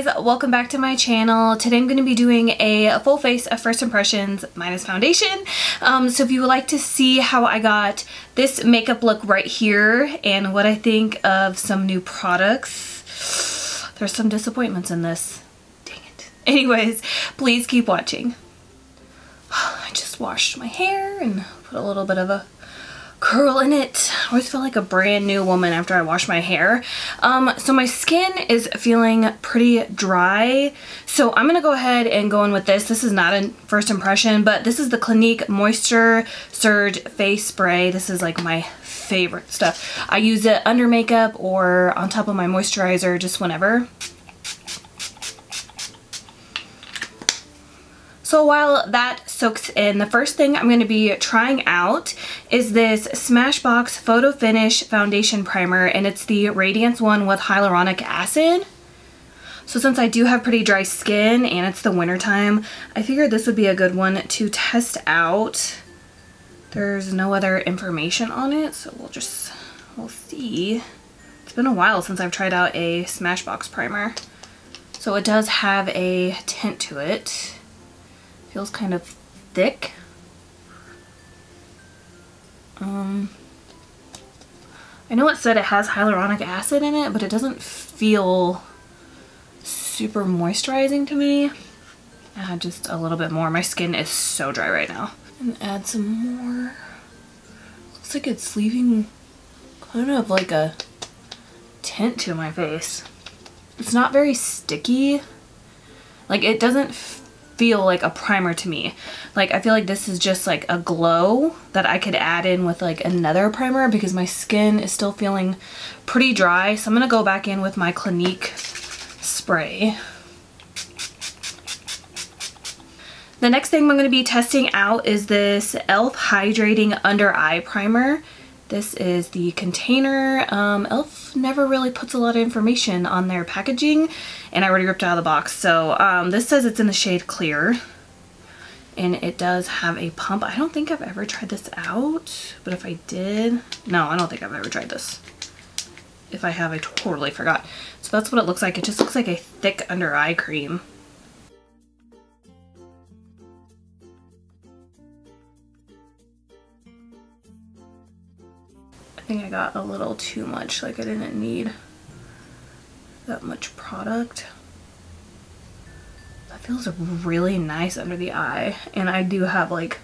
guys, welcome back to my channel. Today I'm going to be doing a full face of first impressions minus foundation. So if you would like to see how I got this makeup look right here and what I think of some new products, there's some disappointments in this. Dang it. Anyways, please keep watching. I just washed my hair and put a little bit of a curl in it. I always feel like a brand new woman after I wash my hair. So my skin is feeling pretty dry. So I'm gonna go ahead and go in with this. This is not a first impression, but this is the Clinique Moisture Surge Face Spray. This is like my favorite stuff. I use it under makeup or on top of my moisturizer, just whenever. So while that soaks in, the first thing I'm going to be trying out is this Smashbox Photo Finish Foundation Primer, and it's the Radiance one with hyaluronic acid. So since I do have pretty dry skin and it's the winter time, I figured this would be a good one to test out. There's no other information on it, so we'll see. It's been a while since I've tried out a Smashbox primer. So it does have a tint to it. Feels kind of thick. I know it said it has hyaluronic acid in it, but it doesn't feel super moisturizing to me. Add just a little bit more. My skin is so dry right now. And add some more. Looks like it's leaving kind of like a tint to my face. It's not very sticky. Like, it doesn't feel like a primer to me. Like, I feel like this is just like a glow that I could add in with like another primer because my skin is still feeling pretty dry. So I'm gonna go back in with my Clinique spray. The next thing I'm going to be testing out is this e.l.f. Hydrating Under Eye Primer. This is the container. e.l.f. never really puts a lot of information on their packaging, and I already ripped it out of the box. So this says it's in the shade Clear, and it does have a pump. I don't think I've ever tried this out, but if I did, no, I don't think I've ever tried this. If I have, I totally forgot. So that's what it looks like. It just looks like a thick under eye cream. I think I got a little too much, like I didn't need that much product. That feels really nice under the eye, and I do have like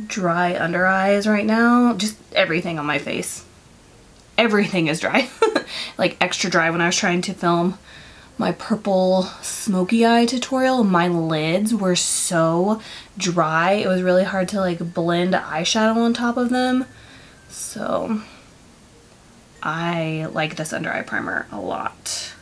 dry under eyes right now. Just everything on my face. Everything is dry. Like extra dry. When I was trying to film my purple smoky eye tutorial, my lids were so dry. It was really hard to like blend eyeshadow on top of them. So I like this under eye primer a lot.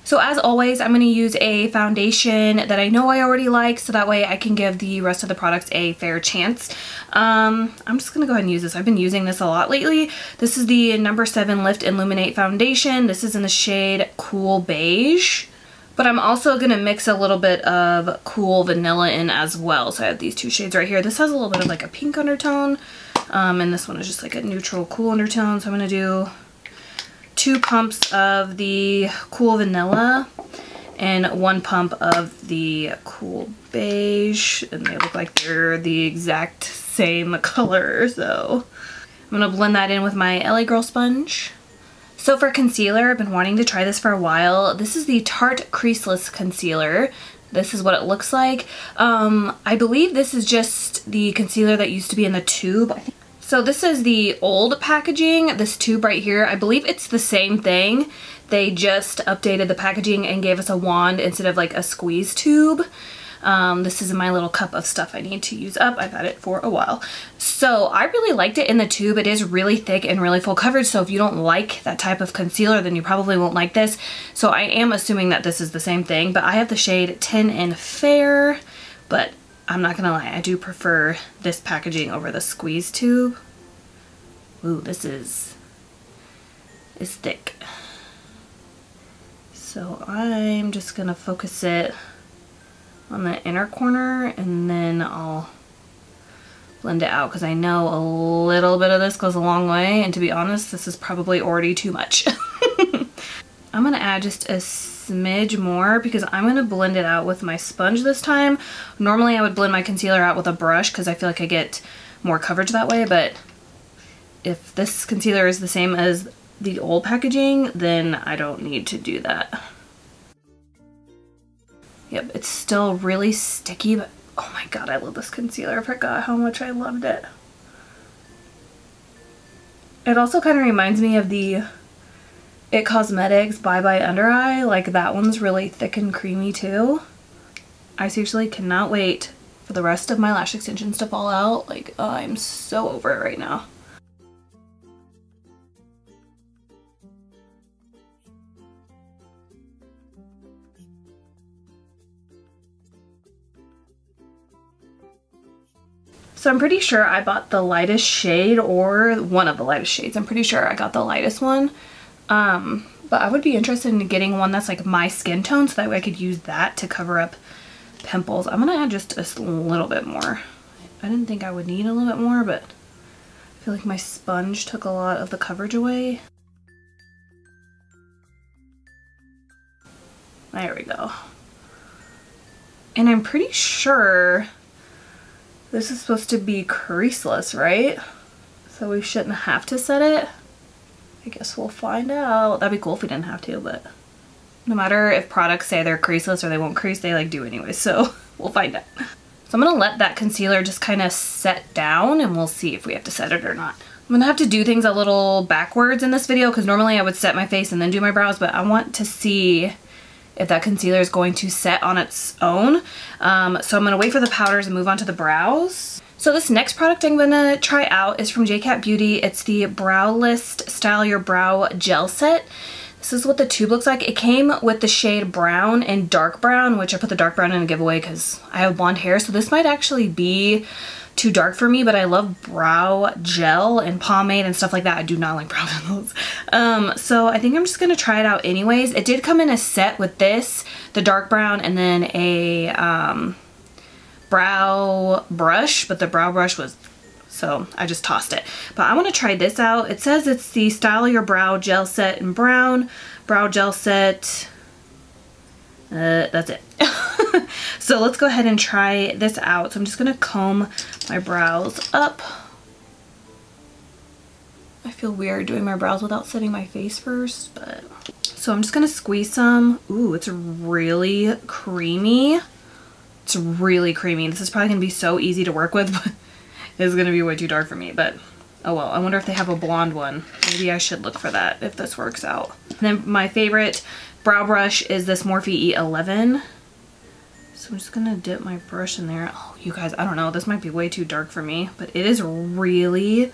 So as always, I'm going to use a foundation that I know I already like, so that way I can give the rest of the products a fair chance. I'm just going to go ahead and use this. I've been using this a lot lately. This is the No. 7 Lift and Luminate foundation. This is in the shade Cool Beige. But I'm also going to mix a little bit of Cool Vanilla in as well. So I have these two shades right here. This has a little bit of like a pink undertone. And this one is just like a neutral cool undertone. So I'm going to do 2 pumps of the Cool Vanilla and 1 pump of the Cool Beige. And they look like they're the exact same color. So I'm going to blend that in with my LA Girl sponge. So for concealer, I've been wanting to try this for a while. This is the Tarte Creaseless Concealer. This is what it looks like. I believe this is just the concealer that used to be in the tube. So this is the old packaging, this tube right here. I believe it's the same thing. They just updated the packaging and gave us a wand instead of like a squeeze tube. This is my little cup of stuff I need to use up. I've had it for a while. So I really liked it in the tube. It is really thick and really full coverage. So if you don't like that type of concealer, then you probably won't like this. So I am assuming that this is the same thing, but I have the shade Tin and Fair, but I'm not gonna lie, I do prefer this packaging over the squeeze tube. Ooh, this is thick. So I'm just gonna focus it on the inner corner, and then I'll blend it out because I know a little bit of this goes a long way, and to be honest, this is probably already too much. I'm gonna add just a smidge more because I'm gonna blend it out with my sponge this time. Normally I would blend my concealer out with a brush because I feel like I get more coverage that way, but if this concealer is the same as the old packaging, then I don't need to do that. Yep, it's still really sticky, but oh my god, I love this concealer. I forgot how much I loved it. It also kind of reminds me of the It Cosmetics Bye Bye Under Eye. Like, that one's really thick and creamy too. I seriously cannot wait for the rest of my lash extensions to fall out. Like, I'm so over it right now. So I'm pretty sure I bought the lightest shade, or one of the lightest shades. I'm pretty sure I got the lightest one. But I would be interested in getting one that's like my skin tone, so that way I could use that to cover up pimples. I'm gonna add just a little bit more. I didn't think I would need a little bit more, but I feel like my sponge took a lot of the coverage away. There we go. And I'm pretty sure this is supposed to be creaseless, right? So we shouldn't have to set it. I guess we'll find out. That'd be cool if we didn't have to, but no matter if products say they're creaseless or they won't crease, they like do anyway, so we'll find out. So I'm gonna let that concealer just kind of set down and we'll see if we have to set it or not. I'm gonna have to do things a little backwards in this video because normally I would set my face and then do my brows, but I want to see if that concealer is going to set on its own. So I'm gonna wait for the powders and move on to the brows. So this next product I'm gonna try out is from J.Cat Beauty. It's the Browlyst Style Your Brow Gel Set. This is what the tube looks like. It came with the shade brown and dark brown, which I put the dark brown in a giveaway because I have blonde hair. So this might actually be too dark for me, but I love brow gel and pomade and stuff like that. I do not like brow pencils. So I think I'm just gonna try it out anyways. It did come in a set with this, the dark brown, and then a brow brush, but the brow brush was, so I just tossed it. But I want to try this out. It says it's the Style Your Brow Gel Set in brown, brow gel set. That's it. So let's go ahead and try this out. So I'm just gonna comb my brows up. I feel weird doing my brows without setting my face first, but so I'm just gonna squeeze some. Ooh, it's really creamy. It's really creamy. This is probably gonna be so easy to work with, but it's gonna be way too dark for me, but oh well. I wonder if they have a blonde one. Maybe I should look for that if this works out. And then my favorite brow brush is this Morphe E11. So I'm just gonna dip my brush in there. Oh, you guys, I don't know. This might be way too dark for me, but it is really,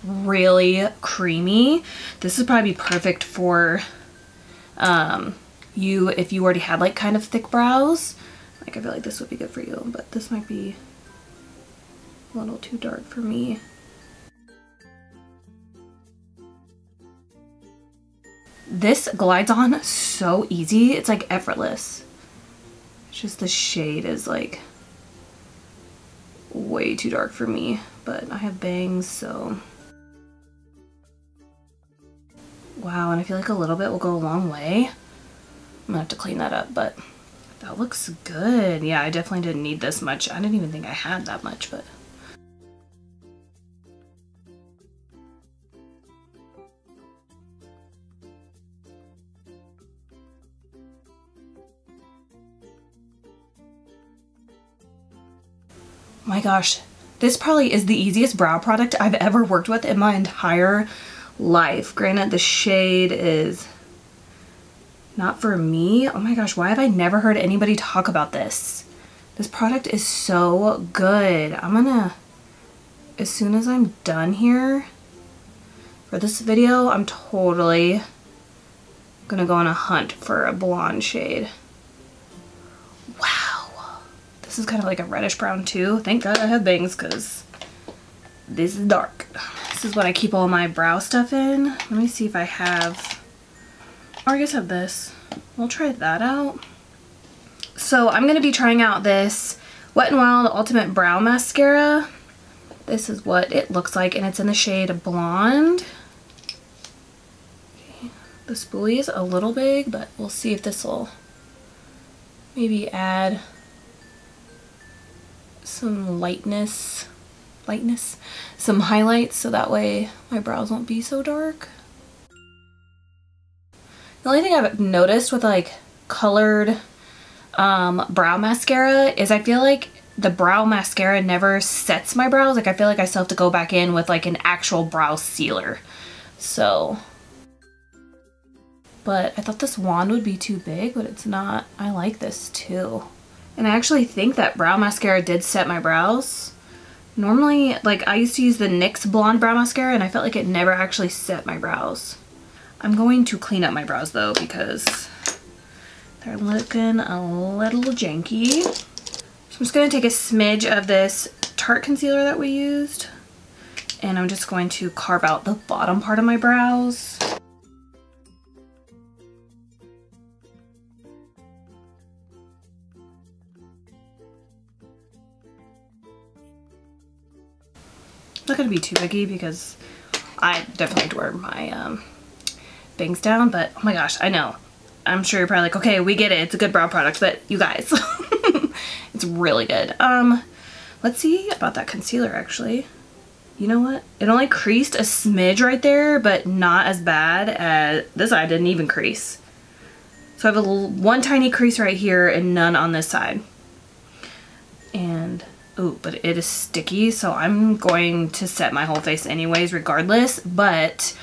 really creamy. This would probably be perfect for you if you already had like kind of thick brows. Like, I feel like this would be good for you, but this might be a little too dark for me. This glides on so easy. It's like effortless. It's just the shade is like way too dark for me, but I have bangs, so. Wow, and I feel like a little bit will go a long way. I'm gonna have to clean that up, but that looks good. Yeah, I definitely didn't need this much. I didn't even think I had that much, but. My gosh, this probably is the easiest brow product I've ever worked with in my entire life. Granted, the shade is not for me. Oh my gosh, why have I never heard anybody talk about this? This product is so good. I'm gonna, as soon as I'm done here for this video, I'm totally gonna go on a hunt for a blonde shade. Wow. This is kind of like a reddish brown too. Thank God I have bangs because this is dark. This is what I keep all my brow stuff in. Let me see if I have, or I guess I have this. We'll try that out. So I'm going to be trying out this Wet n Wild Ultimate Brow Mascara. This is what it looks like, and it's in the shade Blonde. Okay. The spoolie is a little big, but we'll see if this will maybe add some lightness, some highlights, so that way my brows won't be so dark. The only thing I've noticed with like colored brow mascara is I feel like the brow mascara never sets my brows. Like I feel like I still have to go back in with like an actual brow sealer. So, but I thought this wand would be too big, but it's not. I like this too. And I actually think that brow mascara did set my brows. Normally, like I used to use the NYX Blonde Brow Mascara and I felt like it never actually set my brows. I'm going to clean up my brows though because they're looking a little janky. So I'm just going to take a smidge of this Tarte concealer that we used and I'm just going to carve out the bottom part of my brows. Not going to be too biggy because I definitely have to wear my bangs down, but oh my gosh, I know. I'm sure you're probably like, okay, we get it. It's a good brow product, but you guys, it's really good. Let's see about that concealer actually. You know what? It only creased a smidge right there, but not as bad as this side didn't even crease. So I have one tiny crease right here and none on this side. And oh, but it is sticky, so I'm going to set my whole face anyways regardless, but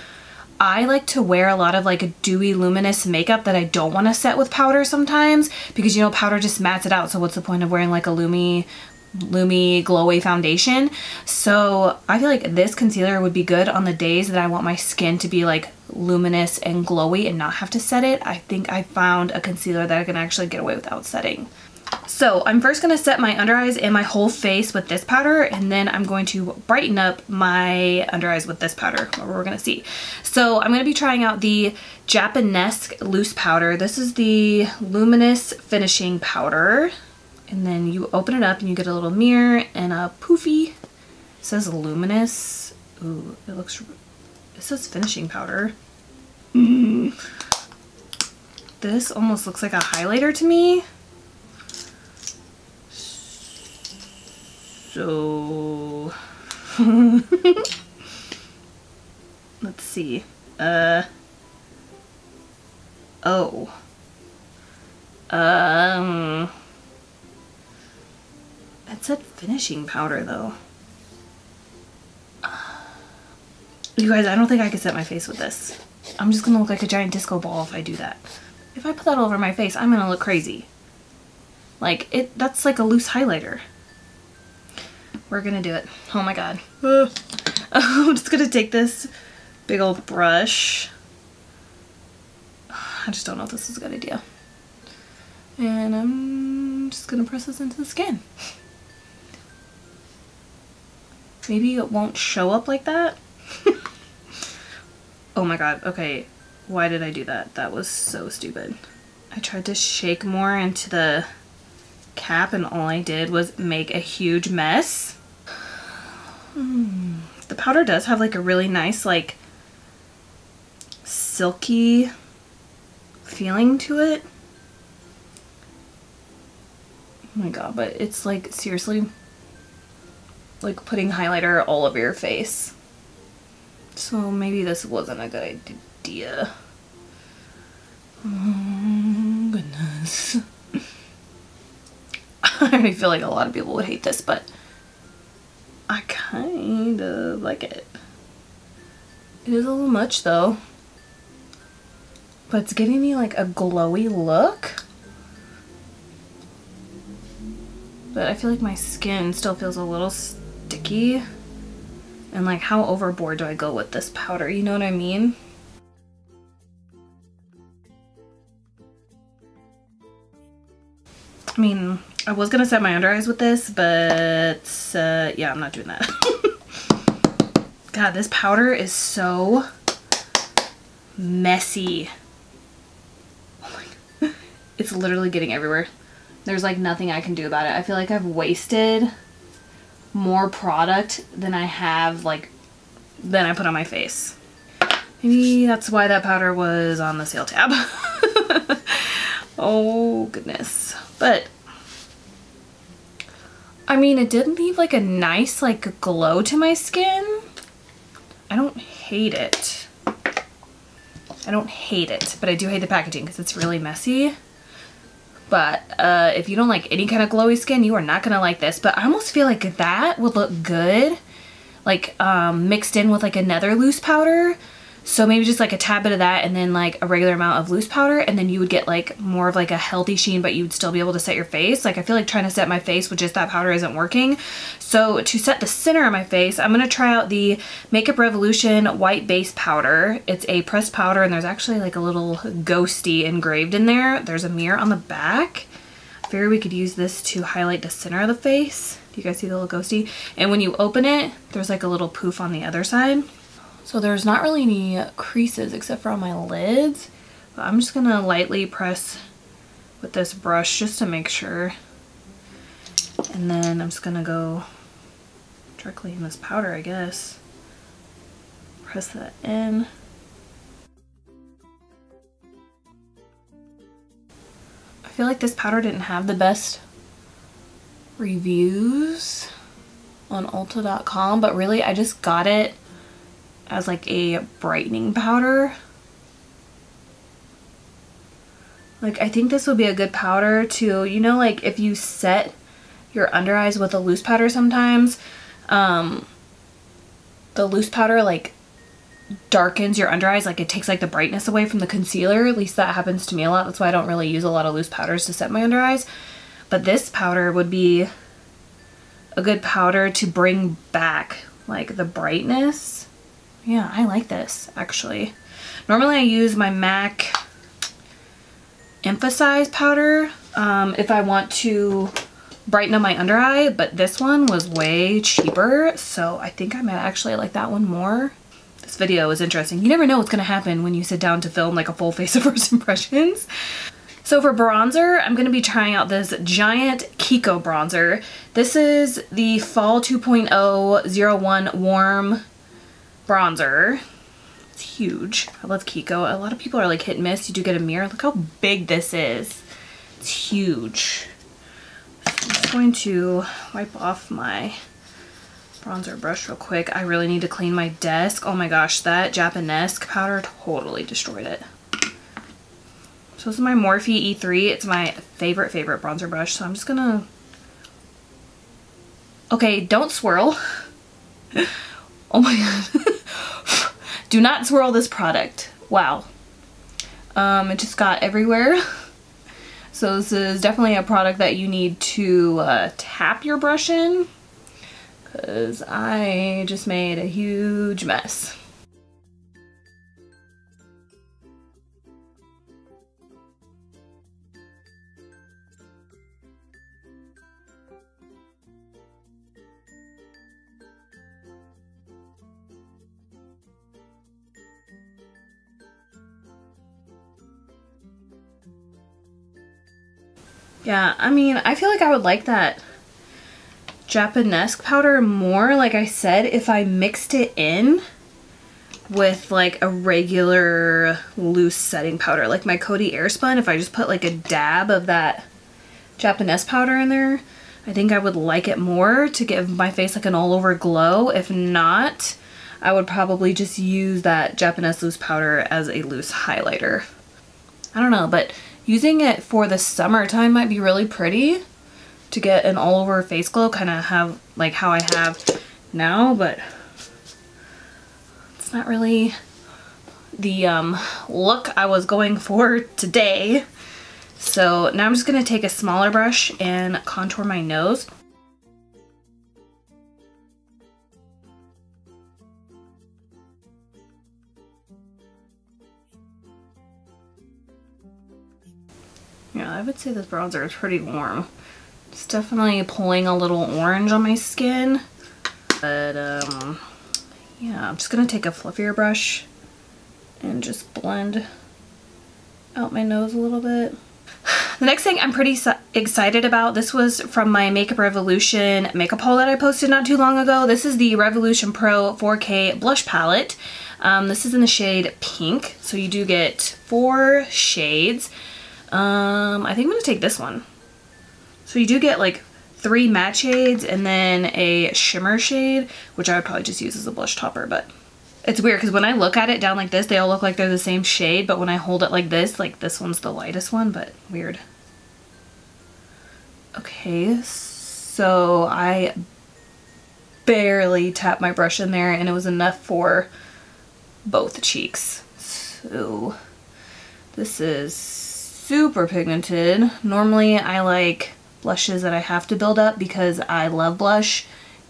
I like to wear a lot of like a dewy luminous makeup that I don't want to set with powder sometimes because you know powder just mats it out, so what's the point of wearing like a Lumi glowy foundation? So I feel like this concealer would be good on the days that I want my skin to be like luminous and glowy and not have to set it. I think I found a concealer that I can actually get away without setting. So I'm first going to set my under eyes and my whole face with this powder, and then I'm going to brighten up my under eyes with this powder, what we're going to see. So I'm going to be trying out the Japonesque loose powder. This is the Luminous finishing powder. And then you open it up and you get a little mirror and a poofy. It says luminous. Ooh, it says finishing powder. This almost looks like a highlighter to me. So let's see. It said finishing powder though. You guys, I don't think I could set my face with this. I'm just gonna look like a giant disco ball if I do that. If I put that all over my face, I'm gonna look crazy. Like that's like a loose highlighter. We're gonna do it. Oh my god. I'm just gonna take this big old brush. I just don't know if this is a good idea. And I'm just gonna press this into the skin. Maybe it won't show up like that. Oh my god, okay. Why did I do that? That was so stupid. I tried to shake more into the cap and all I did was make a huge mess. The powder does have like a really nice like silky feeling to it. Oh my god, but it's like seriously like putting highlighter all over your face. So maybe this wasn't a good idea. Oh goodness. I already feel like a lot of people would hate this, but I kind of like it. It is a little much though, but it's giving me like a glowy look. But I feel like my skin still feels a little sticky. And like, how overboard do I go with this powder? You know what I mean? I mean, I was gonna set my under eyes with this, but yeah, I'm not doing that. God, this powder is so messy. Oh my God. It's literally getting everywhere. There's like nothing I can do about it. I feel like I've wasted more product than I have than I put on my face. Maybe that's why that powder was on the sale tab. Oh goodness. But I mean, it did leave like a nice like glow to my skin. I don't hate it. I don't hate it, but I do hate the packaging because it's really messy. But if you don't like any kind of glowy skin, you are not gonna like this. But I almost feel like that would look good, like mixed in with like another loose powder. So maybe just like a tad bit of that and then like a regular amount of loose powder, and then you would get like more of like a healthy sheen, but you would still be able to set your face. Like I feel like trying to set my face with just that powder isn't working. So to set the center of my face, I'm gonna try out the Makeup Revolution White Base Powder. It's a pressed powder and there's actually like a little ghosty engraved in there. There's a mirror on the back. I figured we could use this to highlight the center of the face. Do you guys see the little ghosty? And when you open it, there's like a little poof on the other side. So there's not really any creases except for on my lids, but I'm just gonna lightly press with this brush just to make sure. And then I'm just gonna go directly in this powder, I guess. Press that in. I feel like this powder didn't have the best reviews on Ulta.com, but really I just got it as like a brightening powder. Like I think this would be a good powder to, you know, like if you set your under eyes with a loose powder sometimes, the loose powder like darkens your under eyes, like it takes like the brightness away from the concealer. At least that happens to me a lot. That's why I don't really use a lot of loose powders to set my under eyes. But this powder would be a good powder to bring back like the brightness. Yeah, I like this actually. Normally I use my MAC Emphasize powder if I want to brighten up my under eye, but this one was way cheaper, so I think I might actually like that one more. This video is interesting. You never know what's gonna happen when you sit down to film like a full face of first impressions. So for bronzer, I'm gonna be trying out this giant Kiko bronzer. This is the Fall 2.0 01 Warm bronzer. It's huge. I love Kiko. A lot of people are like hit and miss. You do get a mirror. Look how big this is. It's huge. So I'm just going to wipe off my bronzer brush real quick. I really need to clean my desk. Oh my gosh, that Japonesque powder totally destroyed it. So this is my Morphe E3. It's my favorite bronzer brush. So I'm just gonna... Okay, don't swirl. Oh my god. Do not swirl this product. Wow. It just got everywhere. So this is definitely a product that you need to tap your brush in, because I just made a huge mess. Yeah, I mean, I feel like I would like that Japonesque powder more, like I said, if I mixed it in with like a regular loose setting powder, like my Coty Airspun. If I just put like a dab of that Japonesque powder in there, I think I would like it more to give my face like an all over glow. If not, I would probably just use that Japonesque loose powder as a loose highlighter. I don't know, but using it for the summertime might be really pretty to get an all over face glow, kind of have like how I have now, but it's not really the look I was going for today. So now I'm just gonna take a smaller brush and contour my nose. Yeah, I would say this bronzer is pretty warm. It's definitely pulling a little orange on my skin. But yeah, I'm just gonna take a fluffier brush and just blend out my nose a little bit. The next thing I'm pretty excited about, this was from my Makeup Revolution makeup haul that I posted not too long ago. This is the Revolution Pro 4K blush palette. This is in the shade Pink, so you do get 4 shades. I think I'm gonna take this one. So you do get like 3 matte shades and then a shimmer shade, which I would probably just use as a blush topper, but it's weird because when I look at it down like this, they all look like they're the same shade, but when I hold it like this one's the lightest one, but weird. Okay, so I barely tapped my brush in there and it was enough for both cheeks. So this is super pigmented. Normally I like blushes that I have to build up because I love blush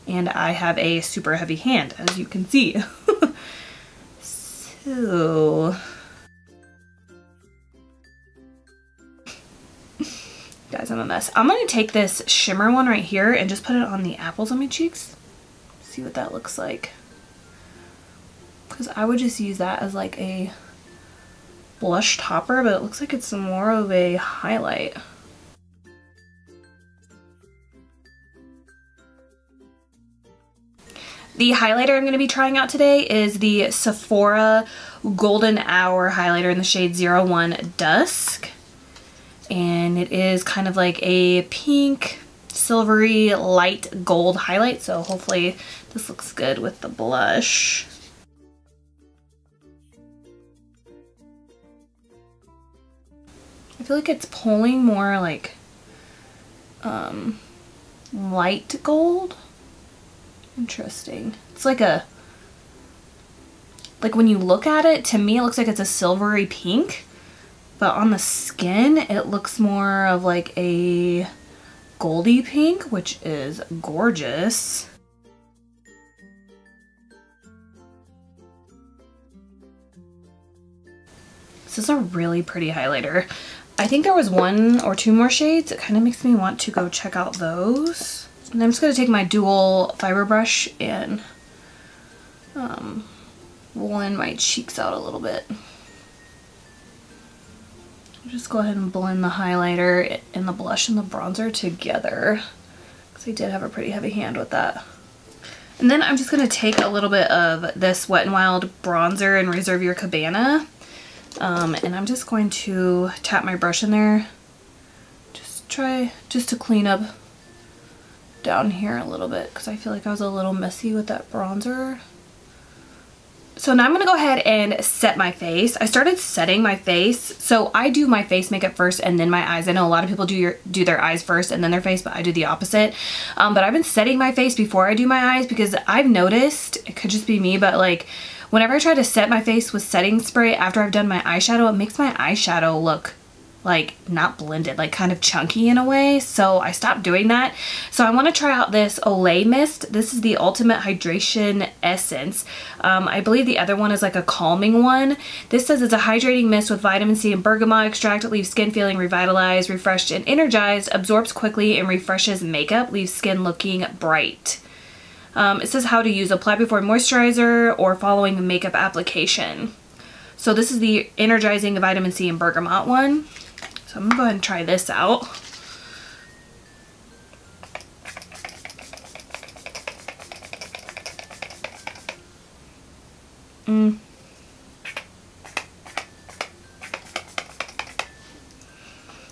and I have a super heavy hand, as you can see. So guys, I'm a mess. I'm gonna take this shimmer one right here and just put it on the apples on my cheeks. See what that looks like. Because I would just use that as like a blush topper, but it looks like it's more of a highlight. The highlighter I'm going to be trying out today is the Sephora Golden Hour highlighter in the shade 01 Dusk. And it is kind of like a pink, silvery, light gold highlight. So hopefully this looks good with the blush. I feel like it's pulling more like light gold. Interesting. It's like when you look at it, to me it looks like it's a silvery pink, but on the skin it looks more of like a goldy pink, which is gorgeous. This is a really pretty highlighter. I think there was 1 or 2 more shades. It kind of makes me want to go check out those. And I'm just going to take my dual fiber brush and blend my cheeks out a little bit. I'll just go ahead and blend the highlighter and the blush and the bronzer together, because I did have a pretty heavy hand with that. And then I'm just going to take a little bit of this Wet n Wild bronzer and Reserve Your Cabana. And I'm just going to tap my brush in there. Just to clean up down here a little bit, because I feel like I was a little messy with that bronzer. So now I'm going to go ahead and set my face. I started setting my face. So I do my face makeup first and then my eyes. I know a lot of people do their eyes first and then their face, but I do the opposite. But I've been setting my face before I do my eyes because I've noticed, it could just be me, but like whenever I try to set my face with setting spray after I've done my eyeshadow, it makes my eyeshadow look like not blended, like kind of chunky in a way. So I stopped doing that. So I want to try out this Olay Mist. This is the Ultimate Hydration Essence. I believe the other one is like a calming one. This says it's a hydrating mist with vitamin C and bergamot extract. It leaves skin feeling revitalized, refreshed, and energized, absorbs quickly, and refreshes makeup, leaves skin looking bright. It says how to use: apply before moisturizer or following makeup application. So this is the Energizing Vitamin C and Bergamot one. So I'm gonna go ahead and try this out.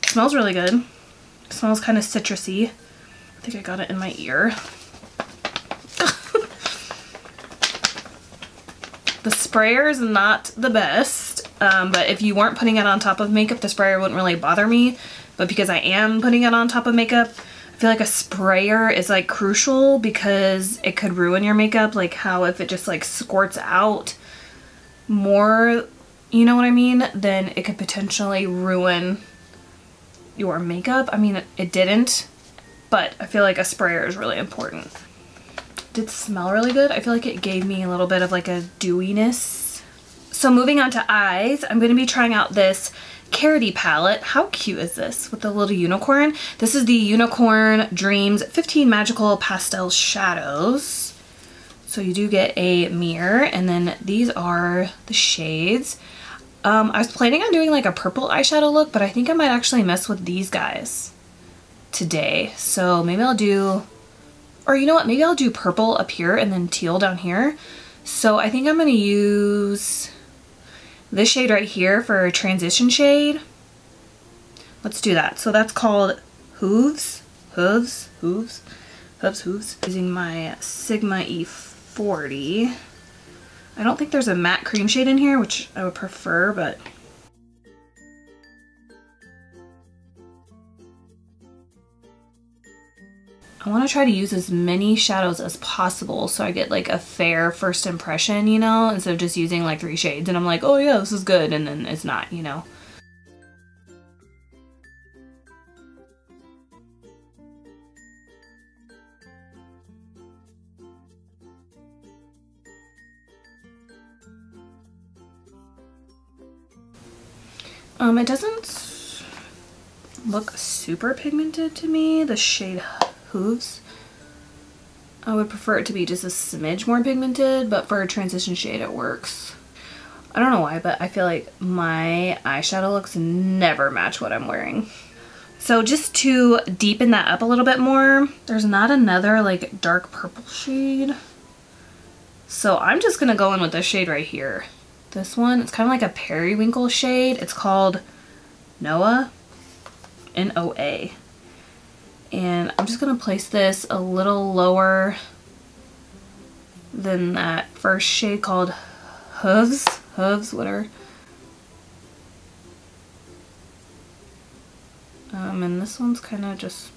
Smells really good. It smells kind of citrusy. I think I got it in my ear. The sprayer is not the best, but if you weren't putting it on top of makeup, the sprayer wouldn't really bother me. But because I am putting it on top of makeup, I feel like a sprayer is like crucial because it could ruin your makeup. Like how if it just like squirts out more, you know what I mean, then it could potentially ruin your makeup. I mean, it didn't, but I feel like a sprayer is really important. Did smell really good. I feel like it gave me a little bit of like a dewiness. So moving on to eyes, I'm going to be trying out this Karity palette. How cute is this with the little unicorn? This is the Unicorn Dreams 15 Magical Pastel Shadows. So you do get a mirror, and then these are the shades. I was planning on doing like a purple eyeshadow look, but I think I might actually mess with these guys today. So maybe I'll do, or you know what, maybe I'll do purple up here and then teal down here. So I think I'm going to use this shade right here for a transition shade. Let's do that. So that's called Hooves. Using my Sigma E40. I don't think there's a matte cream shade in here, which I would prefer, but I want to try to use as many shadows as possible so I get like a fair first impression, you know, instead of just using like 3 shades and I'm like, oh yeah, this is good, and then it's not, you know. It doesn't look super pigmented to me, the shade Hooves. I would prefer it to be just a smidge more pigmented, but for a transition shade it works. I don't know why, but I feel like my eyeshadow looks never match what I'm wearing. So just to deepen that up a little bit more, there's not another like dark purple shade. So I'm just gonna go in with this shade right here. This one, it's kind of like a periwinkle shade. It's called Noah, N-O-A. And I'm just going to place this a little lower than that first shade called Hooves, whatever. And this one's kind of just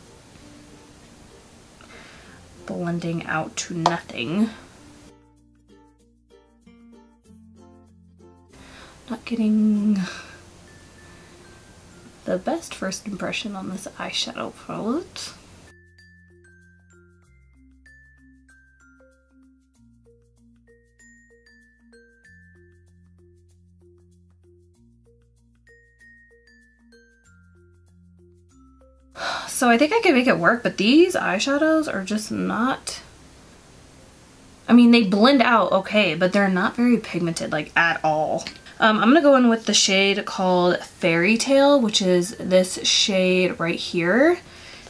blending out to nothing. Not getting the best first impression on this eyeshadow palette. So I think I can make it work, but these eyeshadows are just not, I mean, they blend out okay, but they're not very pigmented, like, at all. I'm gonna go in with the shade called Fairy Tale, which is this shade right here.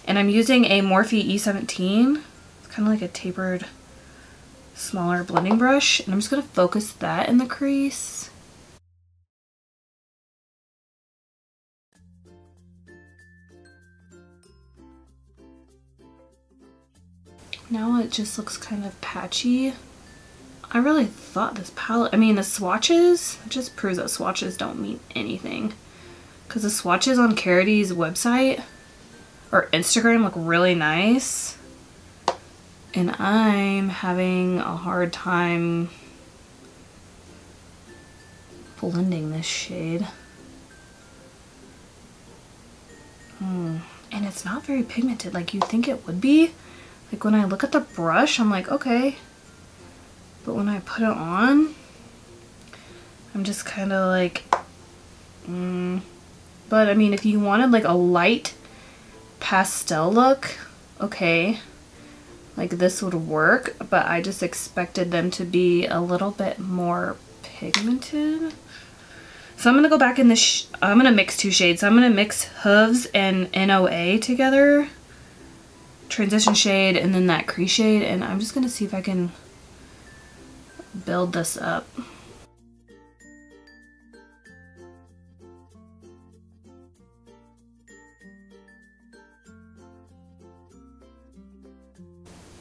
And I'm using a Morphe E17. It's kind of like a tapered, smaller blending brush. And I'm just gonna focus that in the crease. Now it just looks kind of patchy. I really thought this palette, I mean the swatches, it just proves that swatches don't mean anything. Because the swatches on Karity's website or Instagram look really nice. And I'm having a hard time blending this shade. And it's not very pigmented like you'd think it would be. Like when I look at the brush, I'm like, okay. But when I put it on, I'm just kind of like, But I mean, if you wanted like a light pastel look, okay, like this would work, but I just expected them to be a little bit more pigmented. So I'm going to go back in this, I'm going to mix 2 shades. So I'm going to mix Hooves and NOA together, transition shade, and then that crease shade, and I'm just going to see if I can build this up.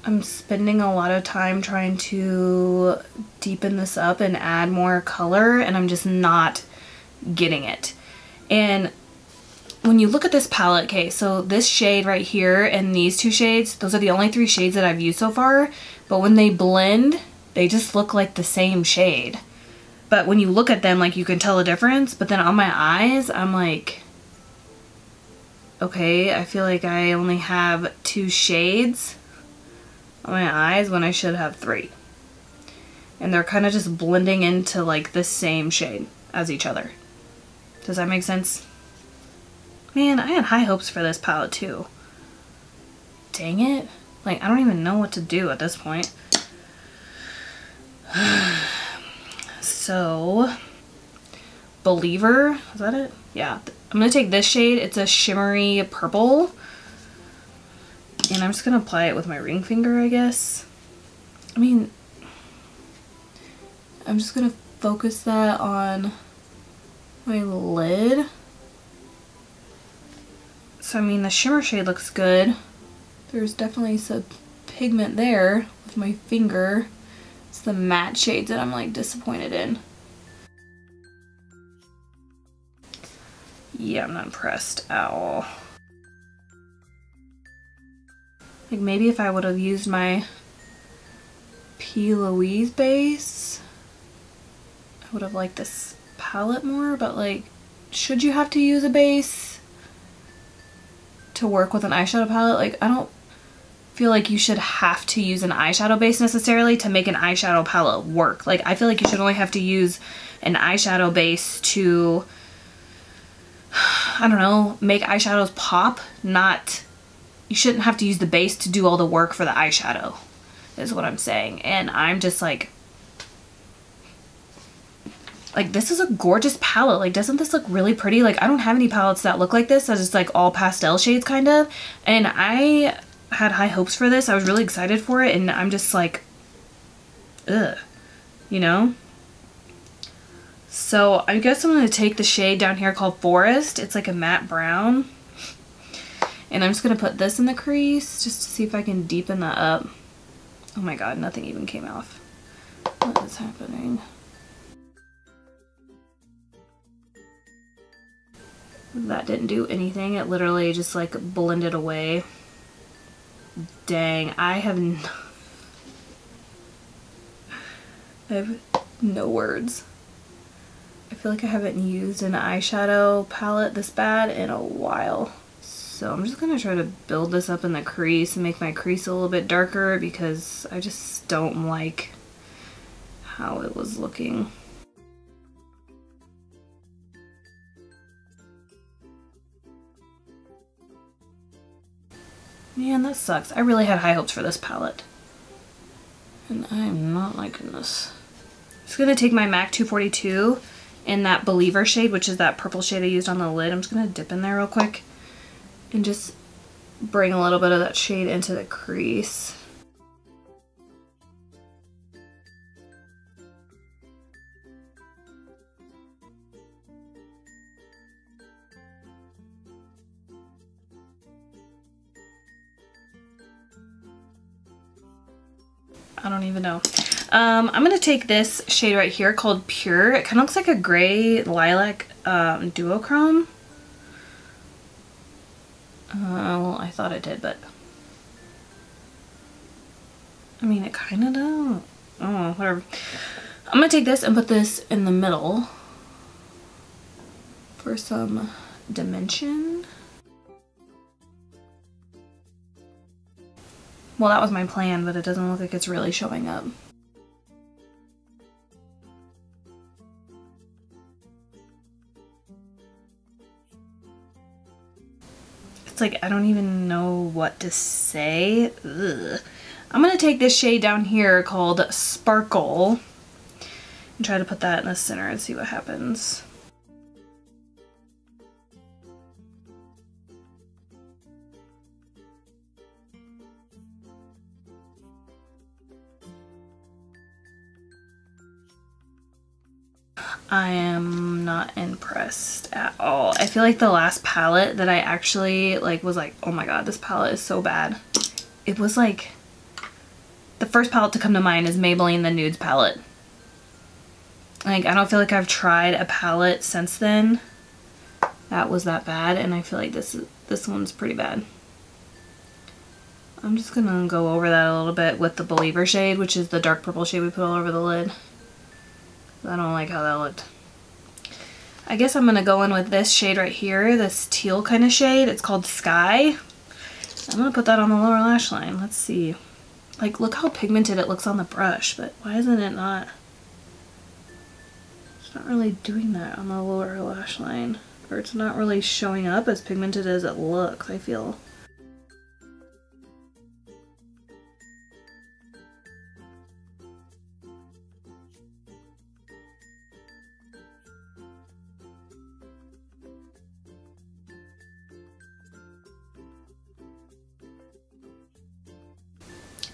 I'm spending a lot of time trying to deepen this up and add more color, and I'm just not getting it. And when you look at this palette, okay, so this shade right here and these 2 shades, those are the only 3 shades that I've used so far, but when they blend, they just look like the same shade. But when you look at them, like, you can tell a difference, but then on my eyes, I'm like, okay, I feel like I only have 2 shades on my eyes when I should have 3. And they're kind of just blending into like the same shade as each other. Does that make sense? Man, I had high hopes for this palette too. Dang it. Like, I don't even know what to do at this point. So Believer. Is that it? Yeah. I'm going to take this shade. It's a shimmery purple. And I'm just going to apply it with my ring finger, I guess. I mean, I'm just going to focus that on my lid. So, I mean, the shimmer shade looks good. There's definitely some pigment there with my finger. It's the matte shades that I'm like disappointed in. Yeah, I'm not impressed at all. Like maybe if I would have used my P. Louise base, I would have liked this palette more, but like, should you have to use a base to work with an eyeshadow palette? Like, I don't feel like you should have to use an eyeshadow base necessarily to make an eyeshadow palette work. Like, I feel like you should only have to use an eyeshadow base to, I don't know, make eyeshadows pop, not, you shouldn't have to use the base to do all the work for the eyeshadow, is what I'm saying. And I'm just like this is a gorgeous palette. Like, doesn't this look really pretty? Like, I don't have any palettes that look like this. That's just like all pastel shades kind of. And I had high hopes for this. I was really excited for it. And I'm just like, ugh, you know? So I guess I'm going to take the shade down here called Forest. It's like a matte brown. And I'm just going to put this in the crease just to see if I can deepen that up. Oh my god, nothing even came off. What is happening? That didn't do anything. It literally just like blended away. Dang, I have no words. I feel like I haven't used an eyeshadow palette this bad in a while. So I'm just gonna try to build this up in the crease and make my crease a little bit darker because I just don't like how it was looking. Man, that sucks. I really had high hopes for this palette. And I'm not liking this. I'm just gonna take my MAC 242 in that Believer shade, which is that purple shade I used on the lid. I'm just gonna dip in there real quick and just bring a little bit of that shade into the crease. I don't even know. I'm going to take this shade right here called Pure. It kind of looks like a gray lilac duochrome. Well, I thought it did, but I mean, it kind of don't. Oh, whatever. I'm going to take this and put this in the middle for some dimension. Well, that was my plan, but it doesn't look like it's really showing up. It's like, I don't even know what to say. Ugh. I'm gonna take this shade down here called Sparkle and try to put that in the center and see what happens. I am not impressed at all. I feel like the last palette that I actually like was like, oh my god, this palette is so bad. It was like, the first palette to come to mind is Maybelline the Nudes palette. Like, I don't feel like I've tried a palette since then that was that bad, and I feel like this one's pretty bad. I'm just gonna go over that a little bit with the Believer shade, which is the dark purple shade we put all over the lid. I don't like how that looked. I guess I'm gonna go in with this shade right here, this teal kind of shade. It's called Sky. I'm gonna put that on the lower lash line. Let's see. Like, look how pigmented it looks on the brush, but why isn't it not? It's not really doing that on the lower lash line. Or it's not really showing up as pigmented as it looks, I feel.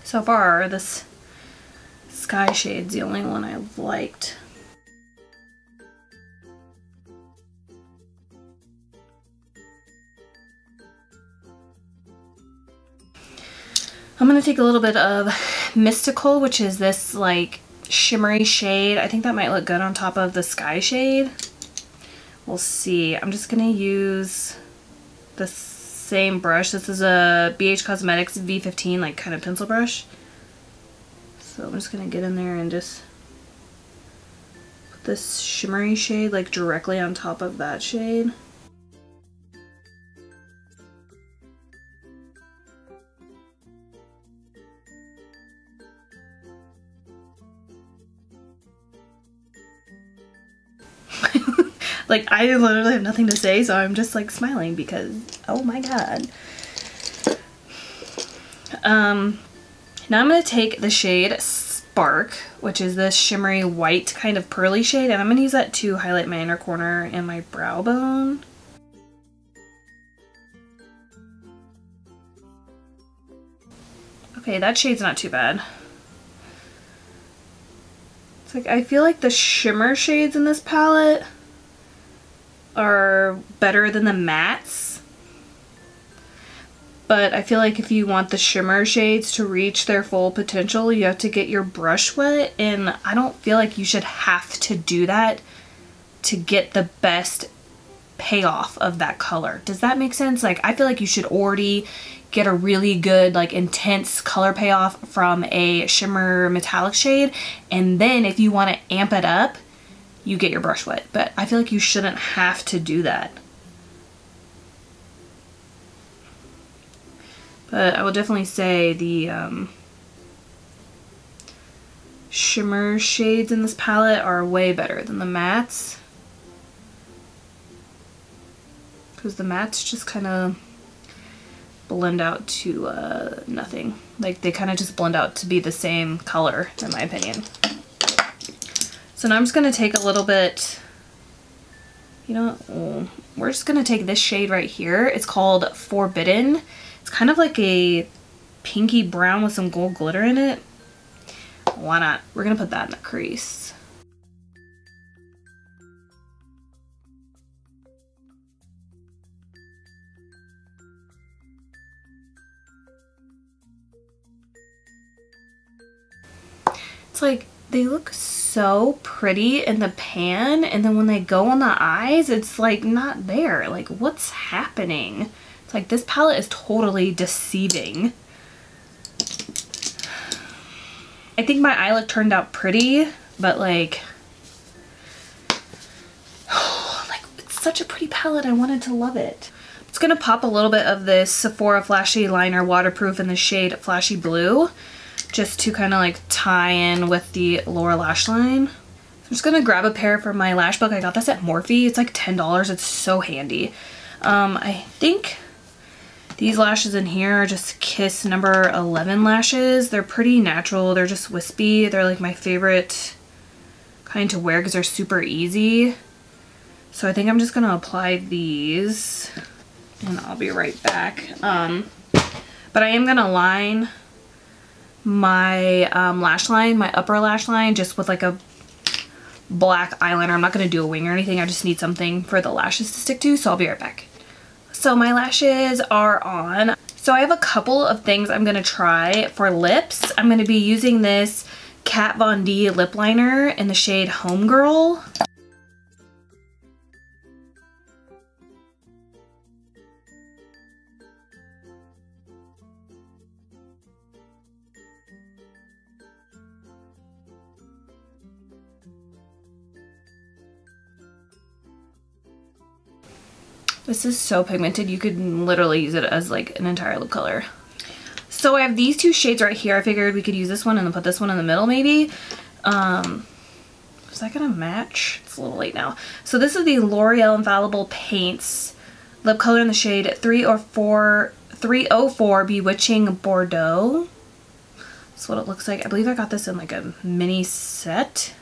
So far, this Sky shade's the only one I've liked. I'm gonna take a little bit of Mystical, which is this like shimmery shade. I think that might look good on top of the Sky shade. We'll see. I'm just gonna use the same brush. This is a BH Cosmetics V15 like kind of pencil brush. So I'm just gonna get in there and just put this shimmery shade like directly on top of that shade. Like, I literally have nothing to say, so I'm just like smiling because, oh my god. Now I'm going to take the shade Spark, which is this shimmery white kind of pearly shade, and I'm going to use that to highlight my inner corner and my brow bone. Okay, that shade's not too bad. It's like, I feel like the shimmer shades in this palette are better than the mattes, but I feel like if you want the shimmer shades to reach their full potential, you have to get your brush wet, and I don't feel like you should have to do that to get the best payoff of that color. Does that make sense? Like, I feel like you should already get a really good like intense color payoff from a shimmer metallic shade, and then if you want to amp it up, you get your brush wet. But I feel like you shouldn't have to do that. But I will definitely say the shimmer shades in this palette are way better than the mattes, because the mattes just kind of blend out to nothing. Like, they kind of just blend out to be the same color, in my opinion. So now I'm just going to take a little bit, you know, we're just going to take this shade right here. It's called Forbidden. It's kind of like a pinky brown with some gold glitter in it. Why not? We're going to put that in the crease. It's like, they look so pretty in the pan, and then when they go on the eyes, it's like not there. Like, what's happening? It's like, this palette is totally deceiving. I think my eye look turned out pretty, but like, oh, like, it's such a pretty palette. I wanted to love it. I'm just gonna pop a little bit of this Sephora Flashy Liner Waterproof in the shade Flashy Blue, just to kind of like tie in with the lower lash line. I'm just gonna grab a pair from my lash book. I got this at Morphe. It's like $10. It's so handy. I think these lashes in here are just Kiss number 11 lashes. They're pretty natural. They're just wispy. They're like my favorite kind to wear because they're super easy. So I think I'm just gonna apply these and I'll be right back. But I am gonna line my lash line, my upper lash line, just with like a black eyeliner. I'm not going to do a wing or anything. I just need something for the lashes to stick to, so I'll be right back. So my lashes are on. So I have a couple of things I'm going to try for lips. I'm going to be using this Kat Von D lip liner in the shade Homegirl. This is so pigmented, you could literally use it as like an entire lip color. So I have these two shades right here. I figured we could use this one and then put this one in the middle maybe. Is that gonna match? It's a little late now. So this is the L'Oreal Infallible Paints lip color in the shade 304 Bewitching Bordeaux. That's what it looks like. I believe I got this in like a mini set.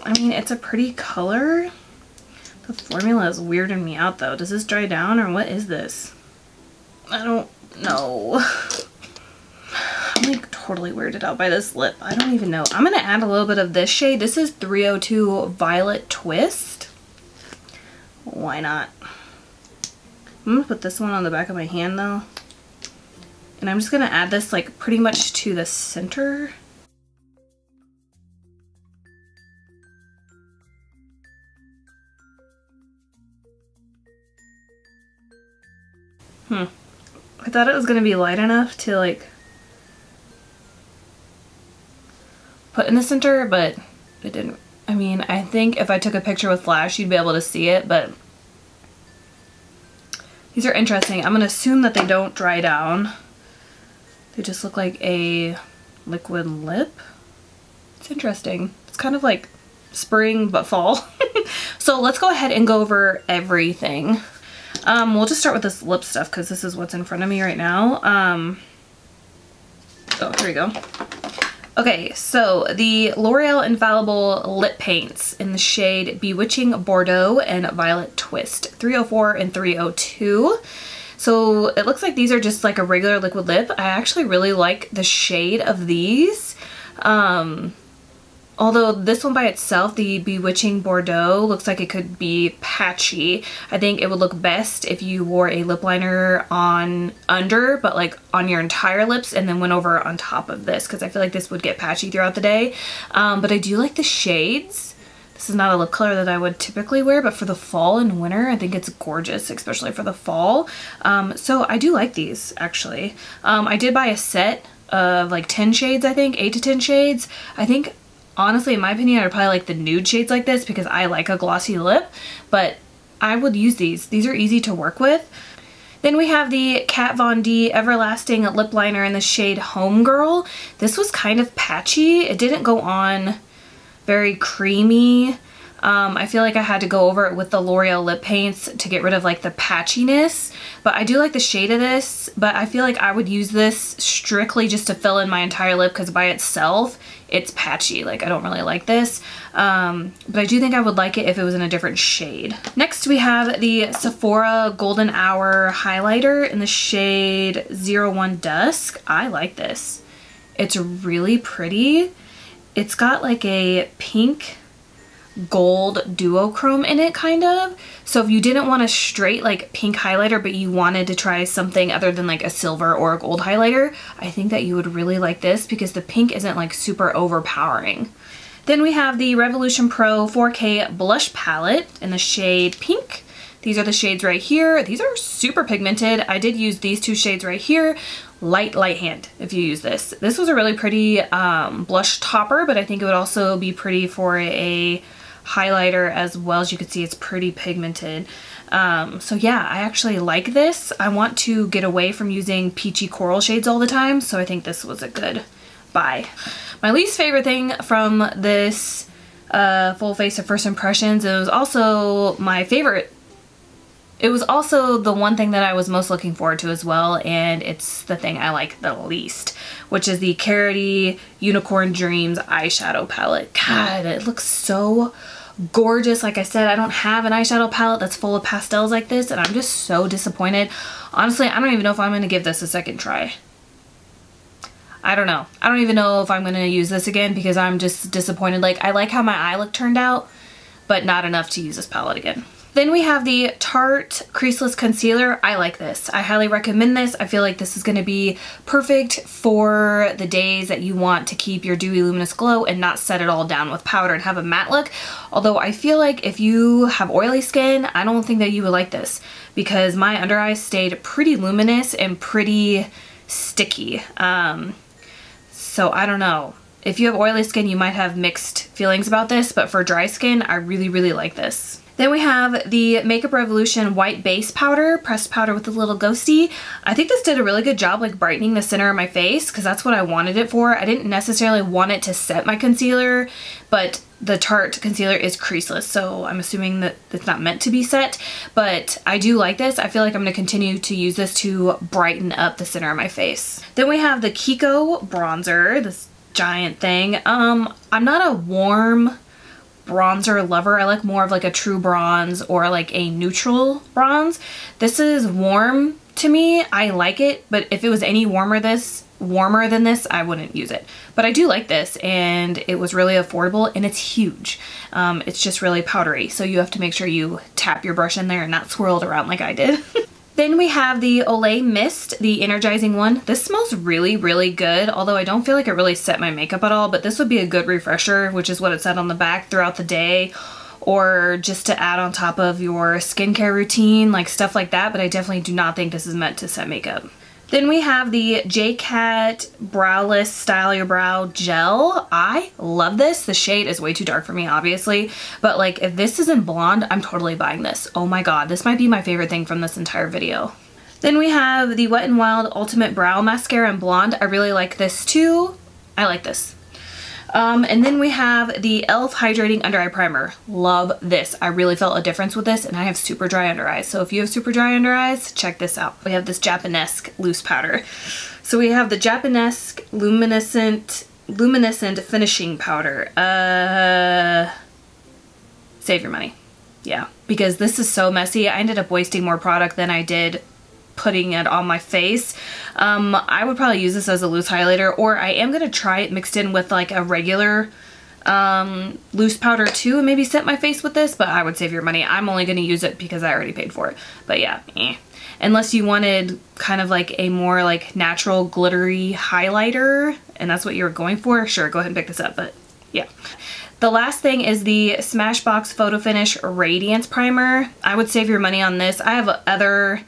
I mean, it's a pretty color. The formula is weirding me out though. Does this dry down or what is this? I don't know. I'm like totally weirded out by this lip. I don't even know. I'm gonna add a little bit of this shade. This is 302 Violet Twist. Why not? I'm gonna put this one on the back of my hand though. And I'm just gonna add this like pretty much to the center. I thought it was gonna be light enough to like put in the center, but it didn't. I mean, I think if I took a picture with flash, you'd be able to see it, but these are interesting. I'm gonna assume that they don't dry down. They just look like a liquid lip. It's interesting. It's kind of like spring but fall. So let's go ahead and go over everything. We'll just start with this lip stuff because this is what's in front of me right now. Oh, here we go. Okay, so the L'Oreal Infallible Lip Paints in the shade Bewitching, Bordeaux, and Violet Twist, 304 and 302. So it looks like these are just like a regular liquid lip. I actually really like the shade of these. Although this one by itself, the Bewitching Bordeaux, looks like it could be patchy. I think it would look best if you wore a lip liner on under, but like on your entire lips and then went over on top of this, because I feel like this would get patchy throughout the day. But I do like the shades. This is not a lip color that I would typically wear, but for the fall and winter, I think it's gorgeous, especially for the fall. So I do like these, actually. I did buy a set of like 10 shades, I think, 8 to 10 shades. I think, honestly, in my opinion, I'd probably like the nude shades like this because I like a glossy lip, but I would use these. These are easy to work with. Then we have the Kat Von D Everlasting Lip Liner in the shade Homegirl. This was kind of patchy. It didn't go on very creamy. I feel like I had to go over it with the L'Oreal lip paints to get rid of like the patchiness, but I do like the shade of this, but I feel like I would use this strictly just to fill in my entire lip because by itself it's patchy. Like, I don't really like this, but I do think I would like it if it was in a different shade. Next we have the Sephora Golden Hour highlighter in the shade 01 Dusk. I like this. It's really pretty. It's got like a pink gold duochrome in it, kind of. So if you didn't want a straight like pink highlighter but you wanted to try something other than like a silver or a gold highlighter, I think that you would really like this because the pink isn't like super overpowering. Then we have the Revolution Pro 4K blush palette in the shade Pink. These are the shades right here. These are super pigmented. I did use these two shades right here. Light hand if you use this. This was a really pretty blush topper, but I think it would also be pretty for a highlighter as well. As you can see, it's pretty pigmented. So yeah, I actually like this. I want to get away from using peachy coral shades all the time, so I think this was a good buy. My least favorite thing from this full face of first impressions, it was also my favorite. It was also the one thing that I was most looking forward to as well, and it's the thing I like the least, which is the Karity Unicorn Dreams eyeshadow palette. God, it looks so gorgeous. Like I said, I don't have an eyeshadow palette that's full of pastels like this, and I'm just so disappointed. Honestly, I don't even know if I'm going to give this a second try. I don't know. I don't even know if I'm going to use this again because I'm just disappointed. Like, I like how my eye look turned out, but not enough to use this palette again. Then we have the Tarte Creaseless Concealer. I like this. I highly recommend this. I feel like this is going to be perfect for the days that you want to keep your dewy luminous glow and not set it all down with powder and have a matte look. Although I feel like if you have oily skin, I don't think that you would like this because my under eyes stayed pretty luminous and pretty sticky. So I don't know. If you have oily skin, you might have mixed feelings about this, but for dry skin, I really, really like this. Then we have the Makeup Revolution White Base Powder, pressed powder with a little ghosty. I think this did a really good job like brightening the center of my face because that's what I wanted it for. I didn't necessarily want it to set my concealer, but the Tarte concealer is creaseless, so I'm assuming that it's not meant to be set, but I do like this. I feel like I'm going to continue to use this to brighten up the center of my face. Then we have the Kiko Bronzer, this giant thing. I'm not a warm bronzer lover. I like more of like a true bronze or like a neutral bronze. This is warm to me. I like it, but if it was any warmer than this, I wouldn't use it. But I do like this, and it was really affordable, and it's huge. It's just really powdery, so you have to make sure you tap your brush in there and not swirl it around like I did. Then we have the Olay Mist, the Energizing one. This smells really, really good, although I don't feel like it really set my makeup at all, but this would be a good refresher, which is what it said on the back, throughout the day, or just to add on top of your skincare routine, like stuff like that, but I definitely do not think this is meant to set makeup. Then we have the J.Cat Browlyst Style Your Brow Gel. I love this. The shade is way too dark for me, obviously, but like if this isn't blonde, I'm totally buying this. Oh my god, this might be my favorite thing from this entire video. Then we have the Wet n Wild Ultimate Brow Mascara in Blonde. I really like this too. I like this. And then we have the e.l.f. Hydrating Under Eye Primer. Love this. I really felt a difference with this, and I have super dry under eyes. So if you have super dry under eyes, check this out. We have this Japonesque loose powder. So we have the Japonesque Luminescent Finishing Powder. Save your money. Yeah, because this is so messy. I ended up wasting more product than I did putting it on my face. I would probably use this as a loose highlighter, or I am going to try it mixed in with like a regular loose powder too, and maybe set my face with this, but I would save your money. I'm only going to use it because I already paid for it. But yeah, unless you wanted kind of like a more like natural glittery highlighter and that's what you're going for, sure, go ahead and pick this up. But yeah. The last thing is the Smashbox Photo Finish Radiance Primer. I would save your money on this. I have other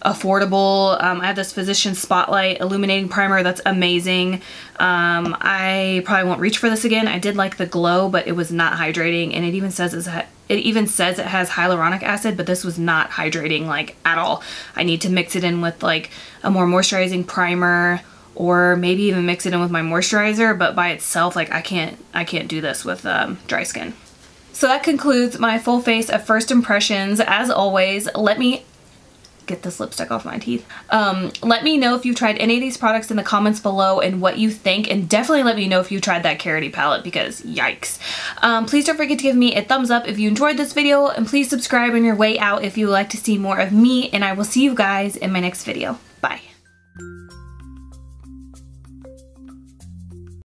affordable, I have this Physician Spotlight Illuminating Primer that's amazing. I probably won't reach for this again. I did like the glow, but it was not hydrating, and it even says it has hyaluronic acid, but this was not hydrating like at all. I need to mix it in with like a more moisturizing primer, or maybe even mix it in with my moisturizer, but by itself, like I can't do this with dry skin. So that concludes my full face of first impressions. As always, let me get this lipstick off my teeth. Let me know if you've tried any of these products in the comments below and what you think, and definitely let me know if you tried that Karity palette, because yikes. Please don't forget to give me a thumbs up if you enjoyed this video, and please subscribe on your way out if you would like to see more of me, and I will see you guys in my next video. Bye.